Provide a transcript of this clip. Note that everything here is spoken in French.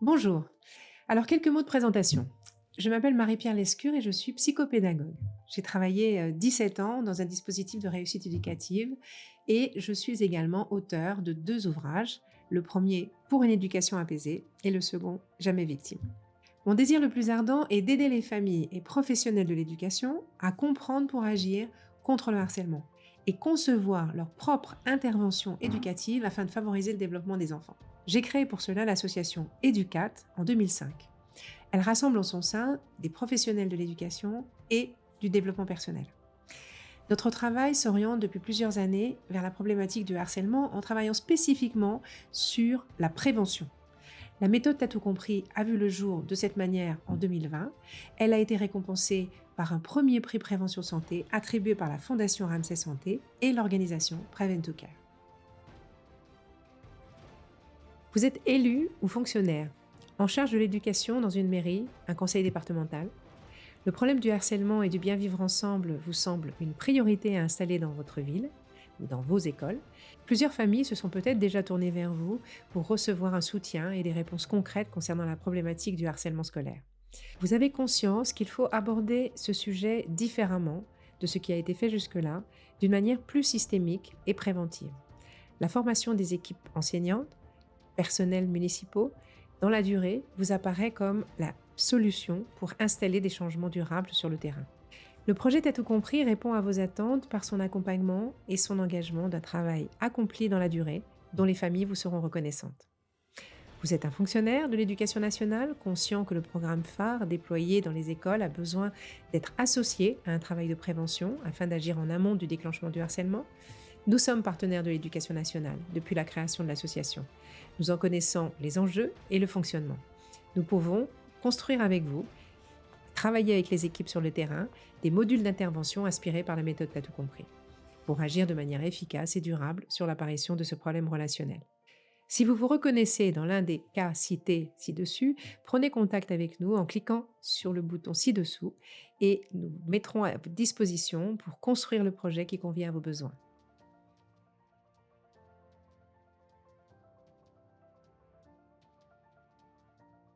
Bonjour. Alors, quelques mots de présentation. Je m'appelle Marie-Pierre Lescure et je suis psychopédagogue. J'ai travaillé 17 ans dans un dispositif de réussite éducative et je suis également auteur de deux ouvrages. Le premier, Pour une éducation apaisée, et le second, Jamais victime. Mon désir le plus ardent est d'aider les familles et professionnels de l'éducation à comprendre pour agir contre le harcèlement et concevoir leur propre intervention éducative afin de favoriser le développement des enfants. J'ai créé pour cela l'association Educat en 2005. Elle rassemble en son sein des professionnels de l'éducation et du développement personnel. Notre travail s'oriente depuis plusieurs années vers la problématique du harcèlement en travaillant spécifiquement sur la prévention. La méthode T'as tout compris a vu le jour de cette manière en 2020. Elle a été récompensée par un premier prix Prévention Santé attribué par la Fondation Ramsay Santé et l'organisation Prevent to Care. Vous êtes élu ou fonctionnaire en charge de l'éducation dans une mairie, un conseil départemental. Le problème du harcèlement et du bien vivre ensemble vous semble une priorité à installer dans votre ville ou dans vos écoles. Plusieurs familles se sont peut-être déjà tournées vers vous pour recevoir un soutien et des réponses concrètes concernant la problématique du harcèlement scolaire. Vous avez conscience qu'il faut aborder ce sujet différemment de ce qui a été fait jusque-là, d'une manière plus systémique et préventive. La formation des équipes enseignantes, personnels municipaux, dans la durée, vous apparaît comme la solution pour installer des changements durables sur le terrain. Le projet T'as tout compris répond à vos attentes par son accompagnement et son engagement d'un travail accompli dans la durée, dont les familles vous seront reconnaissantes. Vous êtes un fonctionnaire de l'éducation nationale, conscient que le programme phare déployé dans les écoles a besoin d'être associé à un travail de prévention afin d'agir en amont du déclenchement du harcèlement. Nous sommes partenaires de l'éducation nationale depuis la création de l'association. Nous en connaissons les enjeux et le fonctionnement. Nous pouvons construire avec vous, travailler avec les équipes sur le terrain, des modules d'intervention inspirés par la méthode T'as tout compris, pour agir de manière efficace et durable sur l'apparition de ce problème relationnel. Si vous vous reconnaissez dans l'un des cas cités ci-dessus, prenez contact avec nous en cliquant sur le bouton ci-dessous et nous mettrons à votre disposition pour construire le projet qui convient à vos besoins.